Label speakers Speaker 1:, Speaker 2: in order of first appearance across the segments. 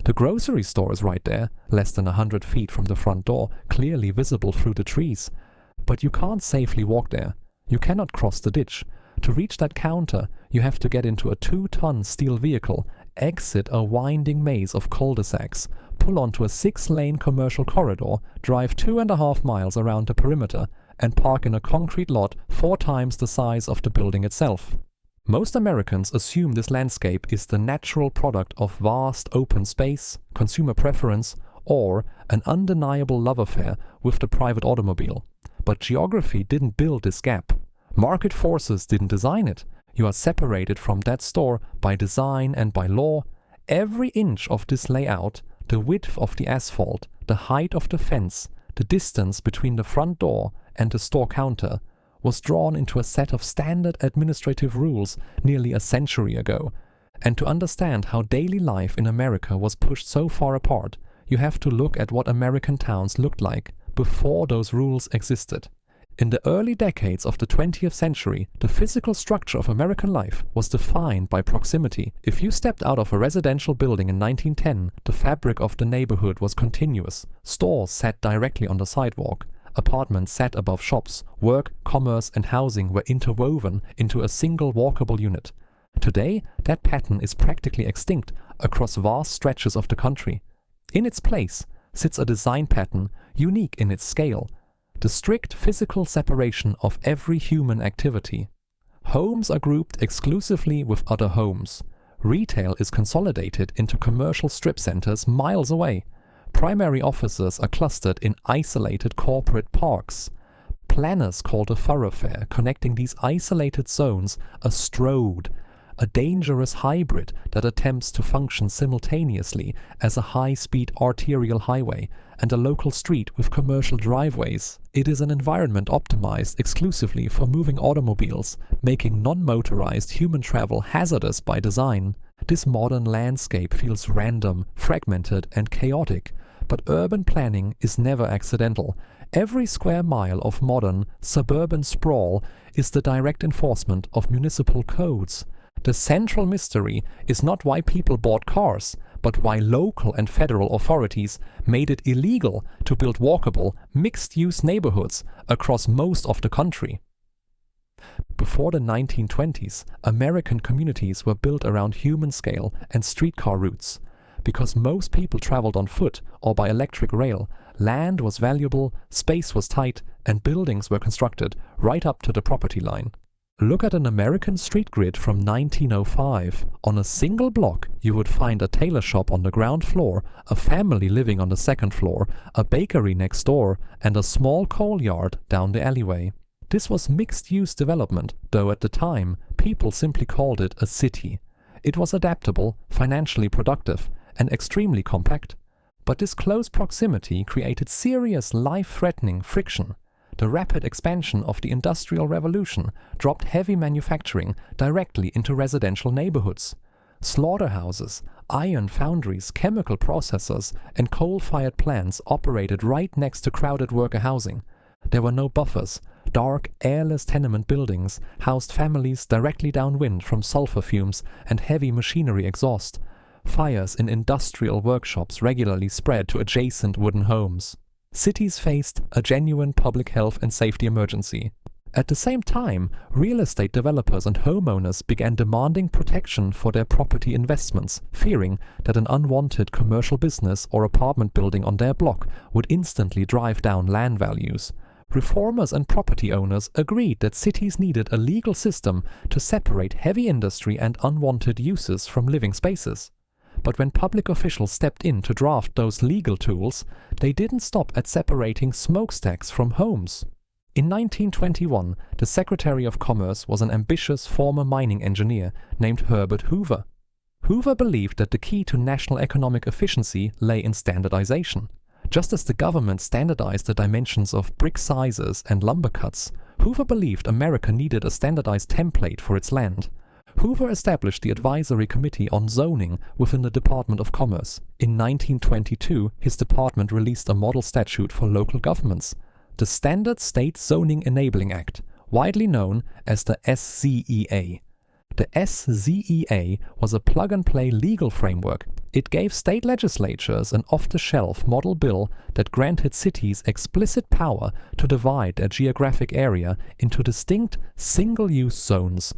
Speaker 1: The grocery store is right there, less than 100 feet from the front door, clearly visible through the trees. But you can't safely walk there. You cannot cross the ditch. To reach that counter, you have to get into a 2-ton steel vehicle, exit a winding maze of cul-de-sacs, pull onto a 6-lane commercial corridor, drive 2.5 miles around the perimeter, and park in a concrete lot 4 times the size of the building itself. Most Americans assume this landscape is the natural product of vast open space, consumer preference, or an undeniable love affair with the private automobile. But geography didn't build this gap. Market forces didn't design it. You are separated from that store by design and by law. Every inch of this layout, the width of the asphalt, the height of the fence, the distance between the front door and the store counter, was drawn into a set of standard administrative rules nearly a century ago. And to understand how daily life in America was pushed so far apart, you have to look at what American towns looked like before those rules existed. In the early decades of the 20th century, the physical structure of American life was defined by proximity. If you stepped out of a residential building in 1910, the fabric of the neighborhood was continuous. Stores sat directly on the sidewalk. Apartments sat above shops. Work, commerce, and housing were interwoven into a single walkable unit. Today, that pattern is practically extinct across vast stretches of the country. In its place sits a design pattern unique in its scale, the strict physical separation of every human activity. Homes are grouped exclusively with other homes. Retail is consolidated into commercial strip centers miles away. Primary offices are clustered in isolated corporate parks. Planners call the thoroughfare connecting these isolated zones a strode, a dangerous hybrid that attempts to function simultaneously as a high-speed arterial highway and a local street with commercial driveways. It is an environment optimized exclusively for moving automobiles, making non-motorized human travel hazardous by design. This modern landscape feels random, fragmented, and chaotic, but urban planning is never accidental. Every square mile of modern, suburban sprawl is the direct enforcement of municipal codes. The central mystery is not why people bought cars, but why local and federal authorities made it illegal to build walkable, mixed-use neighborhoods across most of the country. Before the 1920s, American communities were built around human-scale and streetcar routes. Because most people traveled on foot or by electric rail, land was valuable, space was tight, and buildings were constructed right up to the property line. Look at an American street grid from 1905. On a single block, you would find a tailor shop on the ground floor, a family living on the second floor, a bakery next door, and a small coal yard down the alleyway. This was mixed-use development, though at the time, people simply called it a city. It was adaptable, financially productive, and extremely compact. But this close proximity created serious life-threatening friction. The rapid expansion of the Industrial Revolution dropped heavy manufacturing directly into residential neighborhoods. Slaughterhouses, iron foundries, chemical processors, and coal-fired plants operated right next to crowded worker housing. There were no buffers. Dark, airless tenement buildings housed families directly downwind from sulfur fumes and heavy machinery exhaust. Fires in industrial workshops regularly spread to adjacent wooden homes. Cities faced a genuine public health and safety emergency. At the same time, real estate developers and homeowners began demanding protection for their property investments, fearing that an unwanted commercial business or apartment building on their block would instantly drive down land values. Reformers and property owners agreed that cities needed a legal system to separate heavy industry and unwanted uses from living spaces. But when public officials stepped in to draft those legal tools, they didn't stop at separating smokestacks from homes. In 1921, the Secretary of Commerce was an ambitious former mining engineer named Herbert Hoover. Hoover believed that the key to national economic efficiency lay in standardization. Just as the government standardized the dimensions of brick sizes and lumber cuts, Hoover believed America needed a standardized template for its land. Hoover established the Advisory Committee on Zoning within the Department of Commerce. In 1922, his department released a model statute for local governments, the Standard State Zoning Enabling Act, widely known as the SZEA. The SZEA was a plug-and-play legal framework It gave state legislatures an off-the-shelf model bill that granted cities explicit power to divide their geographic area into distinct single-use zones.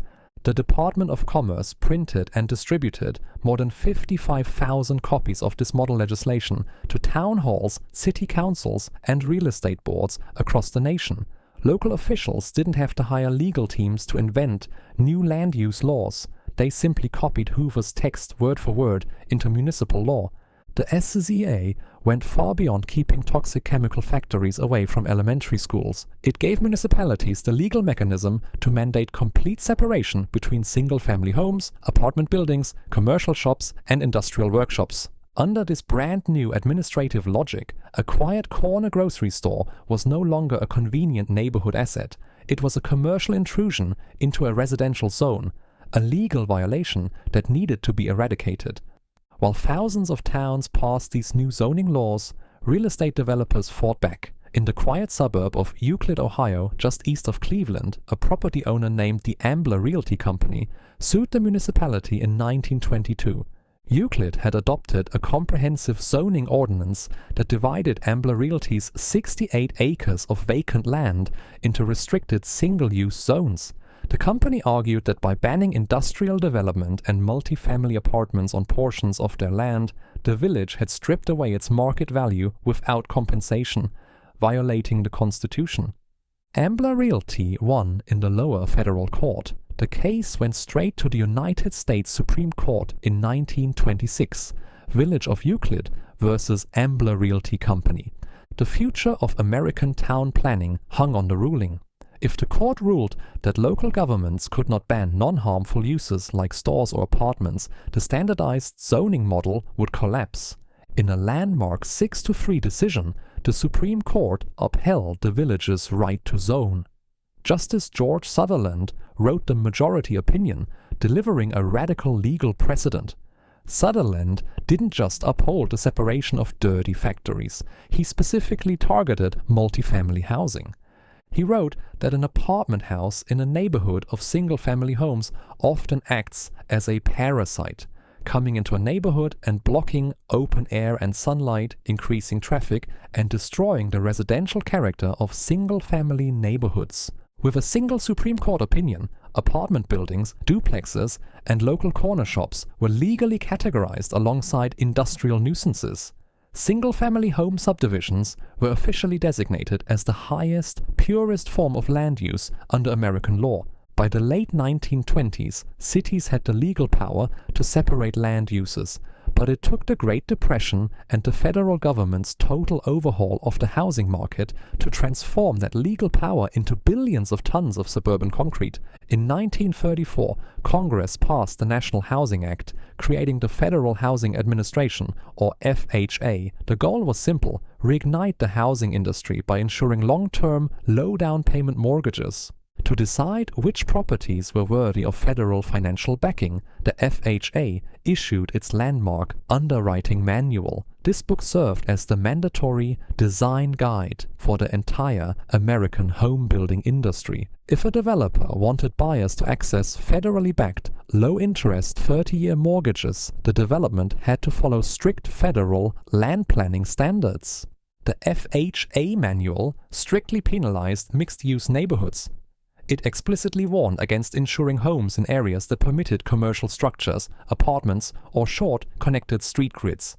Speaker 1: The Department of Commerce printed and distributed more than 55,000 copies of this model legislation to town halls, city councils, and real estate boards across the nation. Local officials didn't have to hire legal teams to invent new land use laws. They simply copied Hoover's text word for word into municipal law. The SZA went far beyond keeping toxic chemical factories away from elementary schools. It gave municipalities the legal mechanism to mandate complete separation between single-family homes, apartment buildings, commercial shops, and industrial workshops. Under this brand new administrative logic, a quiet corner grocery store was no longer a convenient neighborhood asset. It was a commercial intrusion into a residential zone, a legal violation that needed to be eradicated. While thousands of towns passed these new zoning laws, real estate developers fought back. In the quiet suburb of Euclid, Ohio, just east of Cleveland, a property owner named the Ambler Realty Company sued the municipality in 1922. Euclid had adopted a comprehensive zoning ordinance that divided Ambler Realty's 68 acres of vacant land into restricted single-use zones. The company argued that by banning industrial development and multifamily apartments on portions of their land, the village had stripped away its market value without compensation, violating the Constitution. Ambler Realty won in the lower federal court. The case went straight to the United States Supreme Court in 1926, Village of Euclid versus Ambler Realty Company. The future of American town planning hung on the ruling. If the court ruled that local governments could not ban non-harmful uses like stores or apartments, the standardized zoning model would collapse. In a landmark 6-3 decision, the Supreme Court upheld the village's right to zone. Justice George Sutherland wrote the majority opinion, delivering a radical legal precedent. Sutherland didn't just uphold the separation of dirty factories, he specifically targeted multifamily housing. He wrote that an apartment house in a neighborhood of single-family homes often acts as a parasite, coming into a neighborhood and blocking open air and sunlight, increasing traffic, and destroying the residential character of single-family neighborhoods. With a single Supreme Court opinion, apartment buildings, duplexes, and local corner shops were legally categorized alongside industrial nuisances. Single-family home subdivisions were officially designated as the highest, purest form of land use under American law. By the late 1920s, cities had the legal power to separate land uses, but it took the Great Depression and the federal government's total overhaul of the housing market to transform that legal power into billions of tons of suburban concrete. In 1934, Congress passed the National Housing Act, creating the Federal Housing Administration, or FHA. The goal was simple: reignite the housing industry by ensuring long-term, low-down payment mortgages. To decide which properties were worthy of federal financial backing, the FHA issued its landmark Underwriting Manual. This book served as the mandatory design guide for the entire American home building industry. If a developer wanted buyers to access federally backed, low-interest 30-year mortgages, the development had to follow strict federal land planning standards. The FHA manual strictly penalized mixed-use neighborhoods. It explicitly warned against insuring homes in areas that permitted commercial structures, apartments, or short, connected street grids.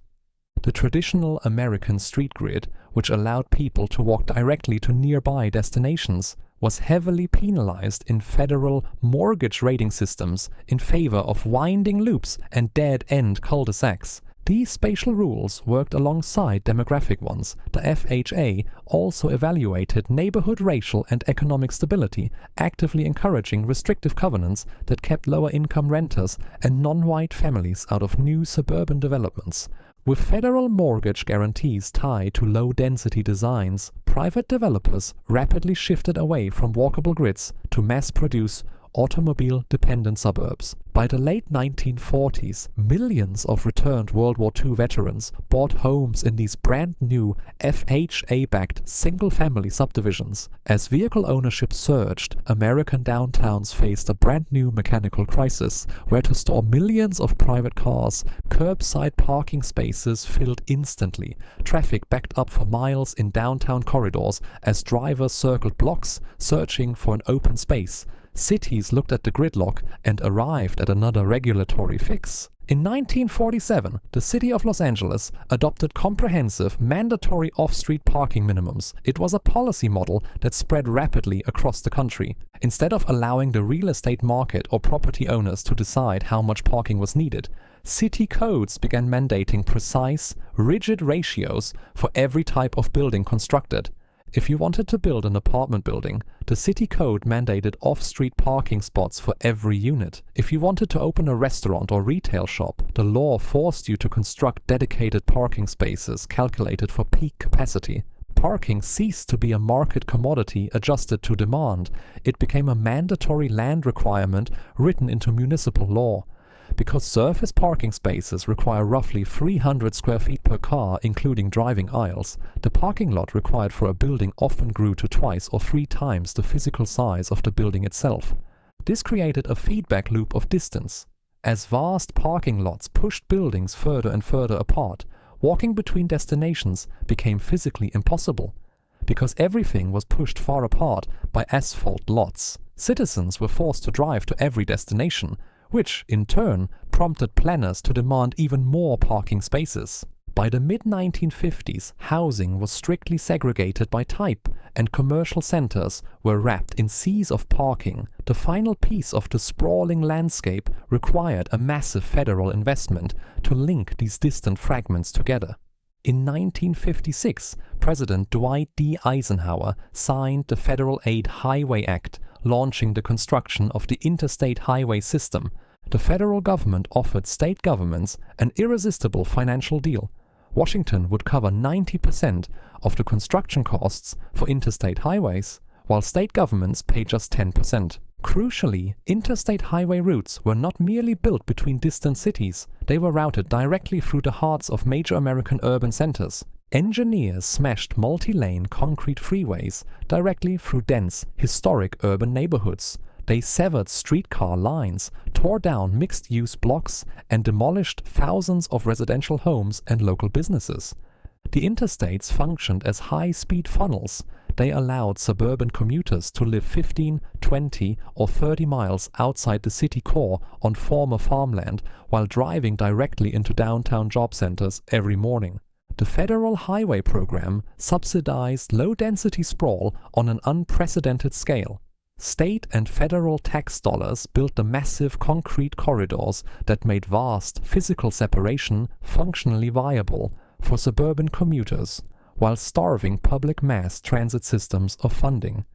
Speaker 1: The traditional American street grid, which allowed people to walk directly to nearby destinations, was heavily penalized in federal mortgage rating systems in favor of winding loops and dead-end cul-de-sacs. These spatial rules worked alongside demographic ones. The FHA also evaluated neighborhood racial and economic stability, actively encouraging restrictive covenants that kept lower-income renters and non-white families out of new suburban developments. With federal mortgage guarantees tied to low-density designs, private developers rapidly shifted away from walkable grids to mass-produce automobile-dependent suburbs. By the late 1940s, millions of returned World War II veterans bought homes in these brand-new FHA-backed single-family subdivisions. As vehicle ownership surged, American downtowns faced a brand-new mechanical crisis, where to store millions of private cars, curbside parking spaces filled instantly. Traffic backed up for miles in downtown corridors as drivers circled blocks, searching for an open space. Cities looked at the gridlock and arrived at another regulatory fix. In 1947, the city of Los Angeles adopted comprehensive, mandatory off-street parking minimums. It was a policy model that spread rapidly across the country. Instead of allowing the real estate market or property owners to decide how much parking was needed, city codes began mandating precise, rigid ratios for every type of building constructed. If you wanted to build an apartment building, the city code mandated off-street parking spots for every unit. If you wanted to open a restaurant or retail shop, the law forced you to construct dedicated parking spaces calculated for peak capacity. Parking ceased to be a market commodity adjusted to demand. It became a mandatory land requirement written into municipal law. Because surface parking spaces require roughly 300 square feet per car, including driving aisles, the parking lot required for a building often grew to twice or 3 times the physical size of the building itself. This created a feedback loop of distance. As vast parking lots pushed buildings further and further apart, walking between destinations became physically impossible. Because everything was pushed far apart by asphalt lots, citizens were forced to drive to every destination, which, in turn, prompted planners to demand even more parking spaces. By the mid-1950s, housing was strictly segregated by type, and commercial centers were wrapped in seas of parking. The final piece of the sprawling landscape required a massive federal investment to link these distant fragments together. In 1956, President Dwight D. Eisenhower signed the Federal Aid Highway Act, launching the construction of the Interstate Highway System. The federal government offered state governments an irresistible financial deal. Washington would cover 90% of the construction costs for interstate highways, while state governments paid just 10%. Crucially, interstate highway routes were not merely built between distant cities, they were routed directly through the hearts of major American urban centers. Engineers smashed multi-lane concrete freeways directly through dense, historic urban neighborhoods. They severed streetcar lines, tore down mixed-use blocks, and demolished thousands of residential homes and local businesses. The interstates functioned as high-speed funnels. They allowed suburban commuters to live 15, 20, or 30 miles outside the city core on former farmland while driving directly into downtown job centers every morning. The federal highway program subsidized low-density sprawl on an unprecedented scale. State and federal tax dollars built the massive concrete corridors that made vast physical separation functionally viable for suburban commuters, while starving public mass transit systems of funding.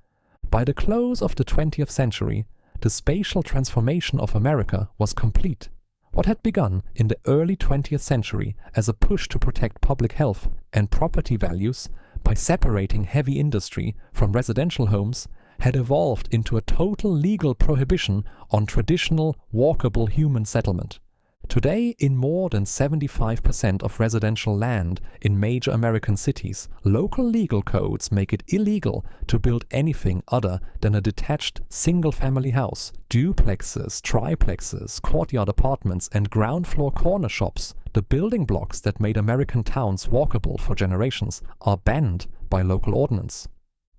Speaker 1: By the close of the 20th century, the spatial transformation of America was complete. What had begun in the early 20th century as a push to protect public health and property values by separating heavy industry from residential homes had evolved into a total legal prohibition on traditional, walkable human settlement. Today, in more than 75% of residential land in major American cities, local legal codes make it illegal to build anything other than a detached single-family house. Duplexes, triplexes, courtyard apartments, and ground-floor corner shops, the building blocks that made American towns walkable for generations, are banned by local ordinance.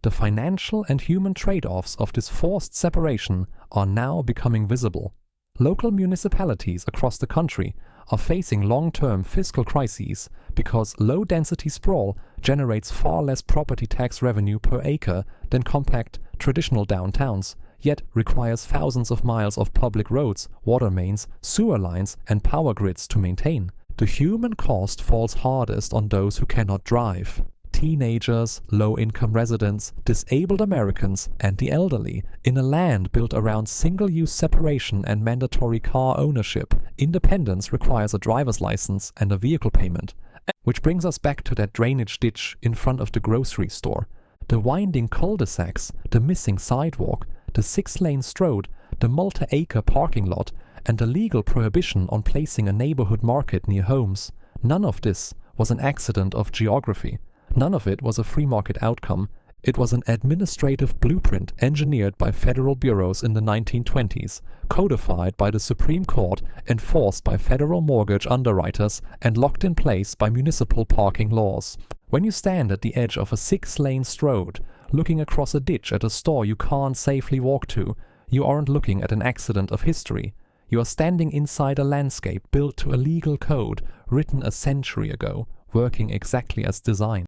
Speaker 1: The financial and human trade-offs of this forced separation are now becoming visible. Local municipalities across the country are facing long-term fiscal crises because low-density sprawl generates far less property tax revenue per acre than compact, traditional downtowns, yet requires thousands of miles of public roads, water mains, sewer lines, and power grids to maintain. The human cost falls hardest on those who cannot drive. Teenagers, low-income residents, disabled Americans, and the elderly. In a land built around single-use separation and mandatory car ownership, independence requires a driver's license and a vehicle payment. Which brings us back to that drainage ditch in front of the grocery store. The winding cul-de-sacs, the missing sidewalk, the 6-lane road the multi-acre parking lot, and the legal prohibition on placing a neighborhood market near homes. None of this was an accident of geography. None of it was a free market outcome. It was an administrative blueprint engineered by federal bureaus in the 1920s, codified by the Supreme Court, enforced by federal mortgage underwriters, and locked in place by municipal parking laws. When you stand at the edge of a 6-lane road, looking across a ditch at a store you can't safely walk to, you aren't looking at an accident of history. You are standing inside a landscape built to a legal code written a century ago, working exactly as designed.